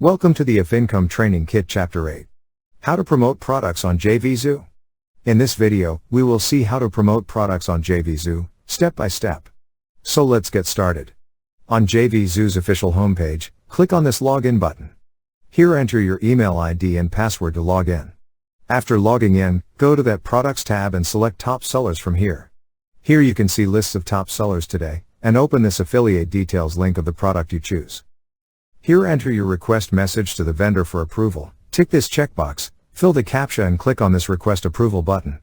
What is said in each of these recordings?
Welcome to the Affincome Training Kit Chapter 8. How to promote products on JVZoo. In this video, we will see how to promote products on JVZoo, step by step. So let's get started. On JVZoo's official homepage, click on this login button. Here enter your email ID and password to log in. After logging in, go to that Products tab and select Top Sellers from here. Here you can see lists of top sellers today, and open this affiliate details link of the product you choose. Here enter your request message to the vendor for approval, tick this checkbox, fill the CAPTCHA and click on this Request Approval button.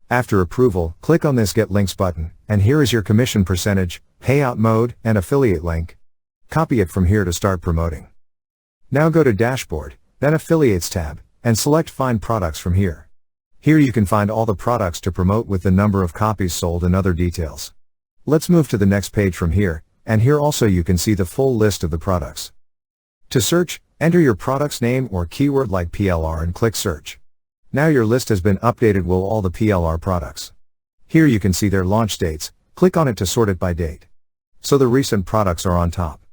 After approval, click on this Get Links button, and here is your commission percentage, payout mode, and affiliate link. Copy it from here to start promoting. Now go to Dashboard, then Affiliates tab, and select Find Products from here. Here you can find all the products to promote with the number of copies sold and other details. Let's move to the next page from here, and here also you can see the full list of the products. To search, enter your product's name or keyword like PLR and click Search. Now your list has been updated with all the PLR products. Here you can see their launch dates, click on it to sort it by date. So the recent products are on top.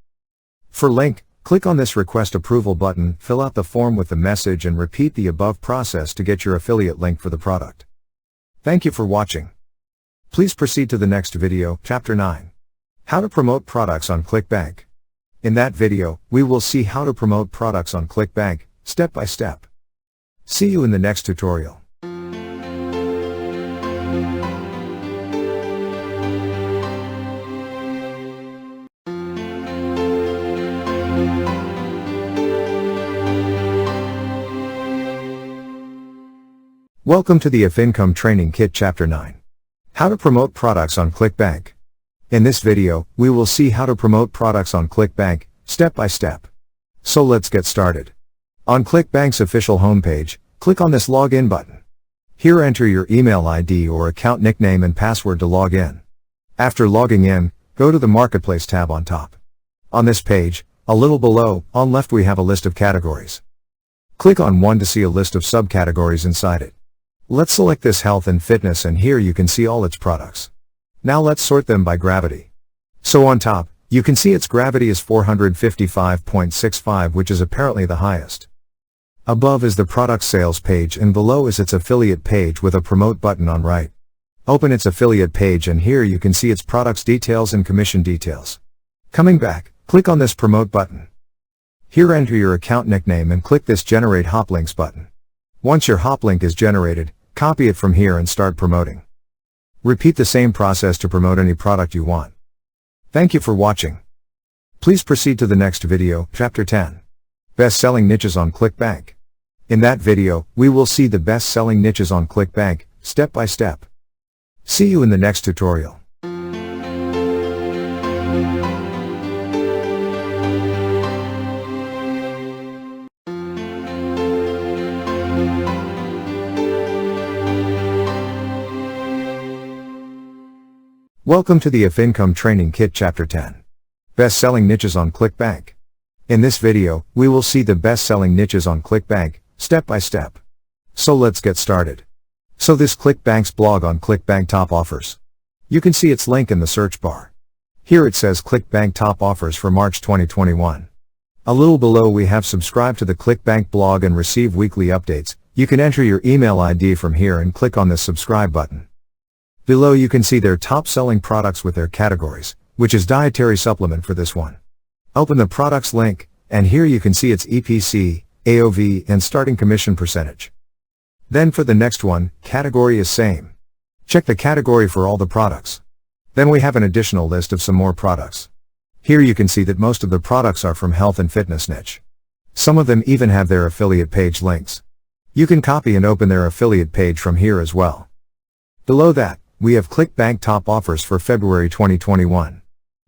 For link, click on this Request Approval button, fill out the form with the message and repeat the above process to get your affiliate link for the product. Thank you for watching. Please proceed to the next video, Chapter 9. How to promote products on ClickBank. In that video, we will see how to promote products on ClickBank, step by step. See you in the next tutorial. Welcome to the Affincome Training Kit Chapter 9. How to promote products on ClickBank. In this video, we will see how to promote products on ClickBank, step by step. So let's get started. On ClickBank's official homepage, click on this Login button. Here enter your email ID or account nickname and password to log in. After logging in, go to the Marketplace tab on top. On this page, a little below, on left we have a list of categories. Click on one to see a list of subcategories inside it. Let's select this Health and Fitness and here you can see all its products. Now let's sort them by gravity. So on top, you can see its gravity is 455.65, which is apparently the highest. Above is the product sales page and below is its affiliate page with a promote button on right. Open its affiliate page and here you can see its products details and commission details. Coming back, click on this promote button. Here enter your account nickname and click this Generate Hop Links button. Once your hop link is generated, copy it from here and start promoting. Repeat the same process to promote any product you want. Thank you for watching. Please proceed to the next video, Chapter 10. Best-selling niches on ClickBank. In that video, we will see the best-selling niches on ClickBank, step by step. See you in the next tutorial. Welcome to the Affincome Training Kit Chapter 10. Best-selling niches on ClickBank. In this video, we will see the best-selling niches on ClickBank, step by step. So let's get started. So this ClickBank's blog on ClickBank Top Offers. You can see its link in the search bar. Here it says ClickBank Top Offers for March 2021. A little below we have subscribe to the ClickBank blog and receive weekly updates. You can enter your email ID from here and click on this subscribe button. Below you can see their top selling products with their categories, which is dietary supplement for this one. Open the products link, and here you can see its EPC, AOV, and starting commission percentage. Then for the next one, category is same. Check the category for all the products. Then we have an additional list of some more products. Here you can see that most of the products are from health and fitness niche. Some of them even have their affiliate page links. You can copy and open their affiliate page from here as well. Below that, we have ClickBank Top Offers for February 2021.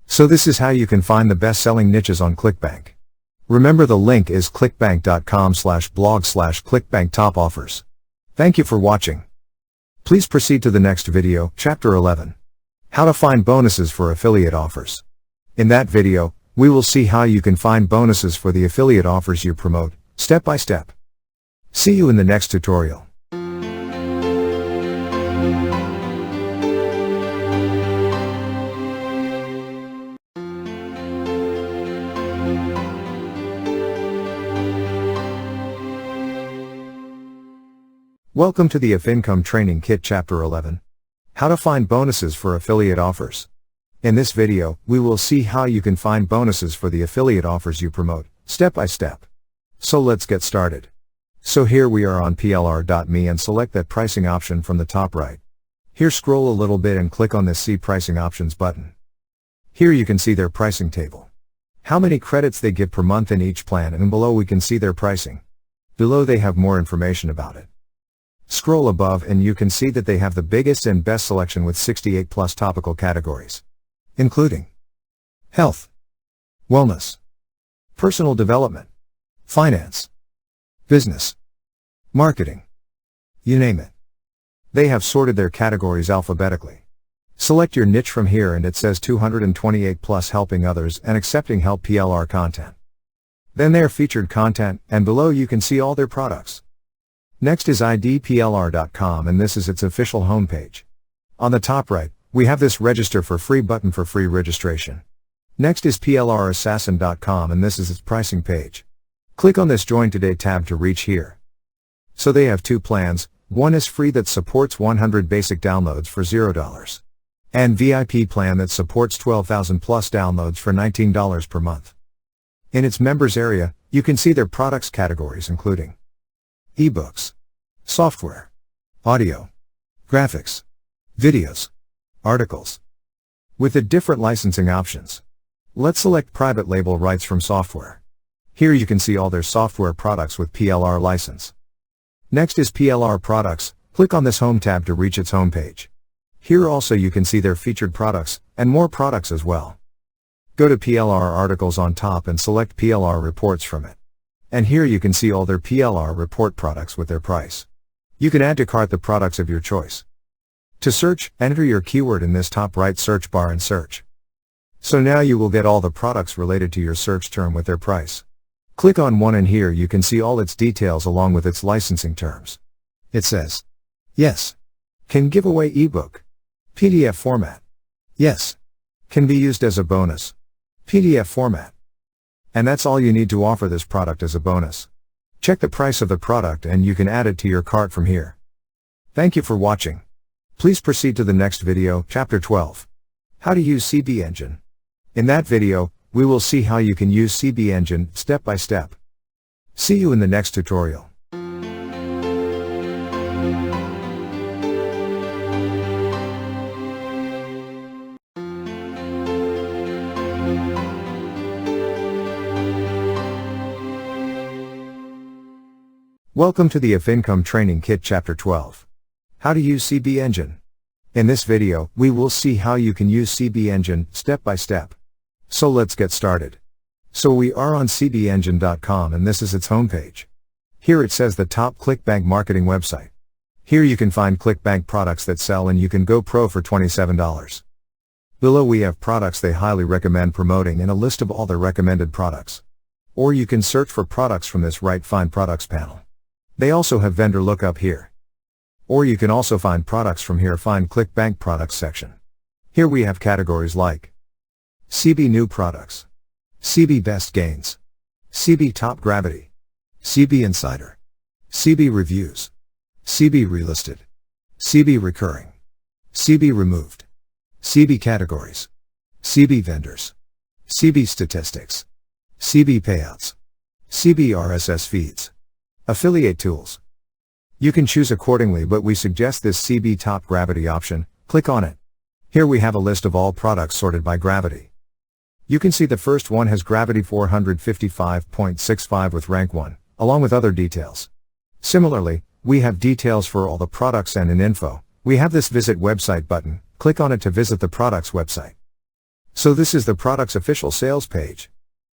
So this is how you can find the best-selling niches on ClickBank. Remember the link is clickbank.com/blog/ClickBank Top Offers. Thank you for watching. Please proceed to the next video, Chapter 11. How to find bonuses for affiliate offers. In that video, we will see how you can find bonuses for the affiliate offers you promote, step by step. See you in the next tutorial. Welcome to the Affincome Training Kit Chapter 11. How to find bonuses for affiliate offers. In this video, we will see how you can find bonuses for the affiliate offers you promote, step by step. So let's get started. So here we are on plr.me and select that pricing option from the top right. Here scroll a little bit and click on this See Pricing Options button. Here you can see their pricing table. How many credits they give per month in each plan, and below we can see their pricing. Below they have more information about it. Scroll above and you can see that they have the biggest and best selection with 68 plus topical categories, including health, wellness, personal development, finance, business, marketing, you name it. They have sorted their categories alphabetically. Select your niche from here and it says 228 plus helping others and accepting help PLR content. Then their featured content, and below you can see all their products. Next is idplr.com and this is its official homepage. On the top right, we have this register for free button for free registration. Next is plrassassin.com and this is its pricing page. Click on this Join Today tab to reach here. So they have two plans, one is free that supports 100 basic downloads for $0. And VIP plan that supports 12,000 plus downloads for $19 per month. In its members area, you can see their products categories including ebooks, software, audio, graphics, videos, articles, with the different licensing options. Let's select private label rights from software. Here you can see all their software products with PLR license. Next is PLR products, click on this home tab to reach its homepage. Here also you can see their featured products, and more products as well. Go to PLR articles on top and select PLR reports from it. And here you can see all their PLR report products with their price. You can add to cart the products of your choice. To search, enter your keyword in this top right search bar and search. So now you will get all the products related to your search term with their price. Click on one and here you can see all its details along with its licensing terms. It says, yes, can give away ebook, PDF format, yes, can be used as a bonus, PDF format. And that's all you need to offer this product as a bonus. Check the price of the product and you can add it to your cart from here. Thank you for watching. Please proceed to the next video, Chapter 12. How to use CB Engine. In that video, we will see how you can use CB Engine step by step. See you in the next tutorial. Welcome to the Affincome Training Kit Chapter 12. How to use CB Engine. In this video, we will see how you can use CB Engine step by step. So let's get started. So we are on cbengine.com and this is its homepage. Here it says the top ClickBank marketing website. Here you can find ClickBank products that sell and you can go pro for $27. Below we have products they highly recommend promoting and a list of all their recommended products. Or you can search for products from this right Find Products panel. They also have vendor lookup here. Or you can also find products from here Find ClickBank products section. Here we have categories like CB New Products, CB Best Gains, CB Top Gravity, CB Insider, CB Reviews, CB Relisted, CB Recurring, CB Removed, CB Categories, CB Vendors, CB Statistics, CB Payouts, CB RSS Feeds, Affiliate Tools. You can choose accordingly but we suggest this CB Top Gravity option, click on it. Here we have a list of all products sorted by gravity. You can see the first one has gravity 455.65 with rank 1, along with other details. Similarly, we have details for all the products and in info, we have this Visit Website button, click on it to visit the product's website. So this is the product's official sales page.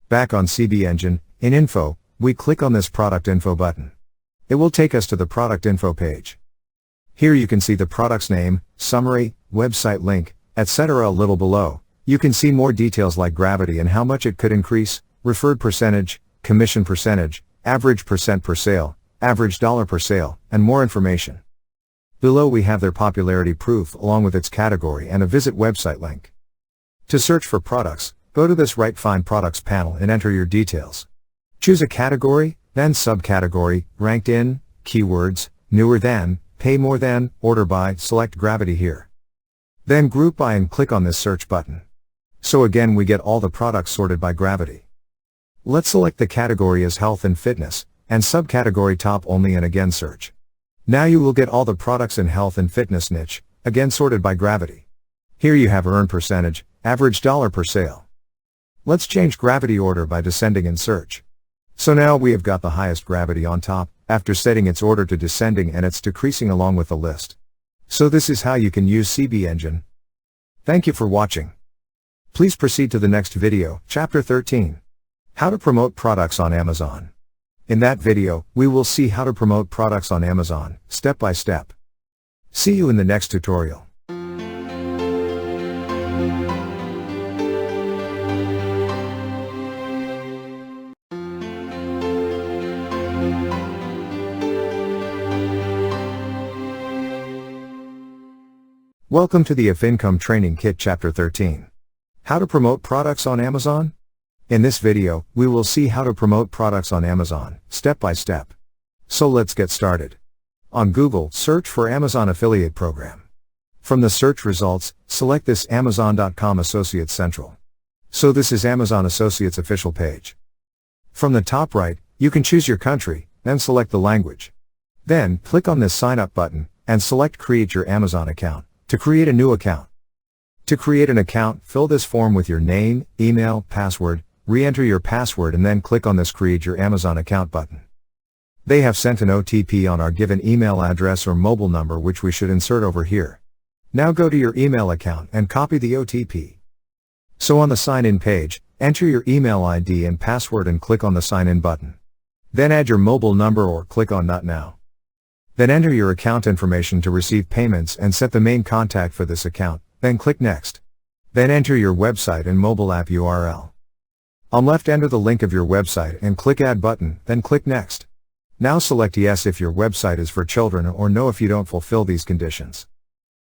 Back on CB Engine, in info, we click on this Product Info button. It will take us to the Product Info page. Here you can see the product's name, summary, website link, etc. A little below, you can see more details like gravity and how much it could increase, referred percentage, commission percentage, average percent per sale, average dollar per sale, and more information. Below we have their popularity proof along with its category and a visit website link. To search for products, go to this right Find Products panel and enter your details. Choose a category, then subcategory, ranked in, keywords, newer than, pay more than, order by, select gravity here. Then group by and click on this search button. So again we get all the products sorted by gravity. Let's select the category as health and fitness, and subcategory top only and again search. Now you will get all the products in health and fitness niche, again sorted by gravity. Here you have earn percentage, average dollar per sale. Let's change gravity order by descending in search. So now we have got the highest gravity on top, after setting its order to descending and it's decreasing along with the list. So this is how you can use CB Engine. Thank you for watching. Please proceed to the next video, Chapter 13. How to promote products on Amazon. In that video, we will see how to promote products on Amazon, step by step. See you in the next tutorial. Welcome to the Affincome Training Kit Chapter 13. How to promote products on Amazon? In this video, we will see how to promote products on Amazon, step by step. So let's get started. On Google, search for Amazon Affiliate Program. From the search results, select this Amazon.com Associates Central. So this is Amazon Associates official page. From the top right, you can choose your country, then select the language. Then, click on this Sign Up button, and select Create Your Amazon Account, to create a new account. To create an account, fill this form with your name, email, password, re-enter your password and then click on this Create Your Amazon Account button. They have sent an OTP on our given email address or mobile number which we should insert over here. Now go to your email account and copy the OTP. So on the sign in page, enter your email ID and password and click on the sign in button. Then add your mobile number or click on Not Now. Then enter your account information to receive payments and set the main contact for this account, then click Next. Then enter your website and mobile app URL. On left enter the link of your website and click Add button, then click Next. Now select Yes if your website is for children or No if you don't fulfill these conditions.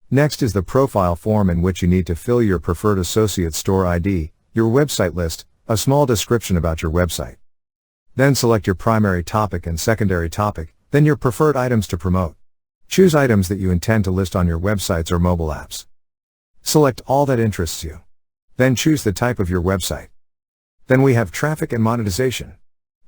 Next is the profile form in which you need to fill your preferred associate store ID, your website list, a small description about your website. Then select your primary topic and secondary topic, then your preferred items to promote. Choose items that you intend to list on your websites or mobile apps. Select all that interests you. Then choose the type of your website. Then we have traffic and monetization.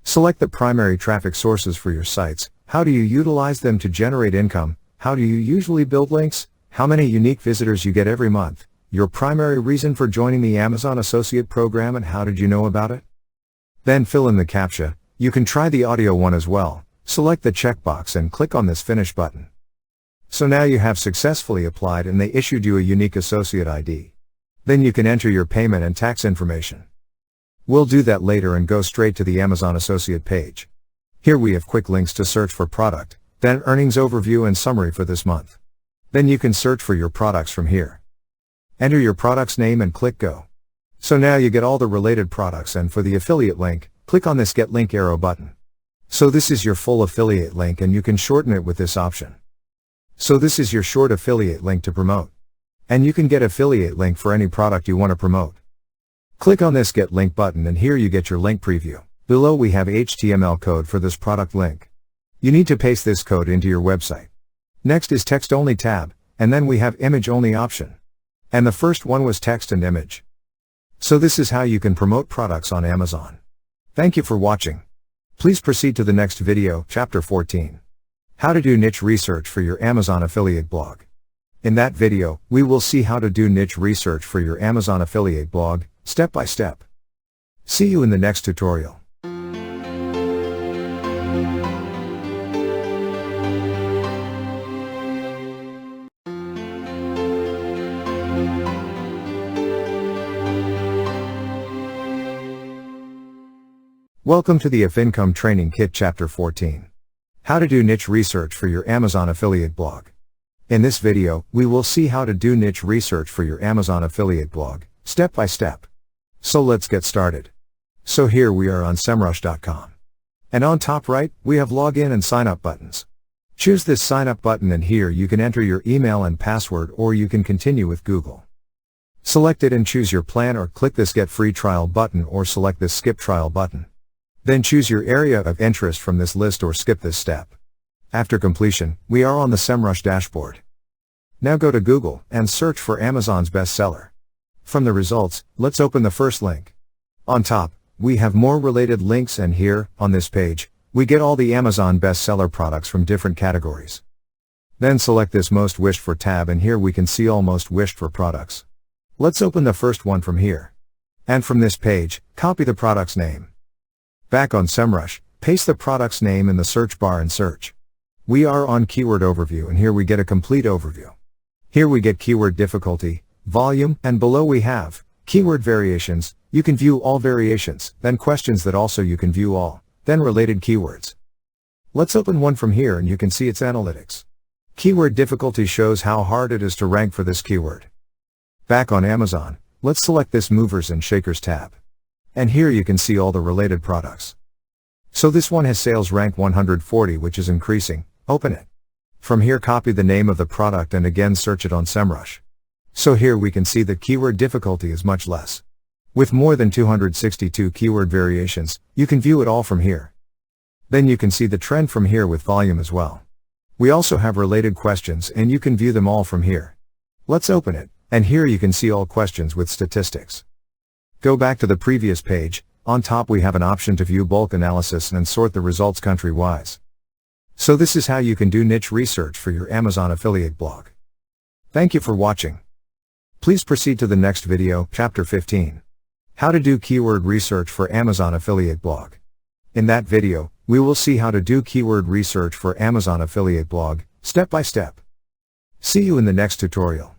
Select the primary traffic sources for your sites, how do you utilize them to generate income, how do you usually build links, how many unique visitors you get every month, your primary reason for joining the Amazon Associate Program and how did you know about it. Then fill in the CAPTCHA, you can try the audio one as well. Select the checkbox and click on this Finish button. So now you have successfully applied and they issued you a unique associate ID. Then you can enter your payment and tax information. We'll do that later and go straight to the Amazon Associate page. Here we have quick links to search for product, then earnings overview and summary for this month. Then you can search for your products from here. Enter your product's name and click Go. So now you get all the related products and for the affiliate link, click on this Get Link arrow button. So this is your full affiliate link and you can shorten it with this option. So this is your short affiliate link to promote. And you can get affiliate link for any product you want to promote. Click on this Get Link button and here you get your link preview. Below we have HTML code for this product link. You need to paste this code into your website. Next is text only tab, and then we have image only option. And the first one was text and image. So this is how you can promote products on Amazon. Thank you for watching. Please proceed to the next video, Chapter 14. How to do niche research for your Amazon affiliate blog. In that video, we will see how to do niche research for your Amazon affiliate blog, step by step. See you in the next tutorial. Welcome to the Affincome Training Kit Chapter 14. How to do niche research for your Amazon affiliate blog. In this video, we will see how to do niche research for your Amazon affiliate blog, step by step. So let's get started. So here we are on semrush.com. And on top right, we have login and sign up buttons. Choose this sign up button and here you can enter your email and password or you can continue with Google. Select it and choose your plan or click this Get Free Trial button or select this Skip Trial button. Then choose your area of interest from this list or skip this step. After completion, we are on the SEMrush dashboard. Now go to Google and search for Amazon's bestseller. From the results, let's open the first link. On top, we have more related links, and here, on this page, we get all the Amazon bestseller products from different categories. Then select this Most Wished For tab, and here we can see all Most Wished For products. Let's open the first one from here. And from this page, copy the product's name. Back on SEMrush, paste the product's name in the search bar and search. We are on Keyword Overview, and here we get a complete overview. Here we get keyword difficulty, volume, and below we have keyword variations. You can view all variations, then questions that also you can view all, then related keywords. Let's open one from here, and you can see its analytics. Keyword difficulty shows how hard it is to rank for this keyword. Back on Amazon, let's select this Movers and Shakers tab. And here you can see all the related products. So this one has sales rank 140, which is increasing. Open it. From here, copy the name of the product and again search it on SEMrush. So here we can see that keyword difficulty is much less. With more than 262 keyword variations, you can view it all from here. Then you can see the trend from here with volume as well. We also have related questions, and you can view them all from here. Let's open it, and here you can see all questions with statistics. Go back to the previous page. On top we have an option to view bulk analysis and sort the results country-wise. So this is how you can do niche research for your Amazon affiliate blog. Thank you for watching. Please proceed to the next video, Chapter 15. How to do keyword research for Amazon affiliate blog. In that video, we will see how to do keyword research for Amazon affiliate blog, step by step. See you in the next tutorial.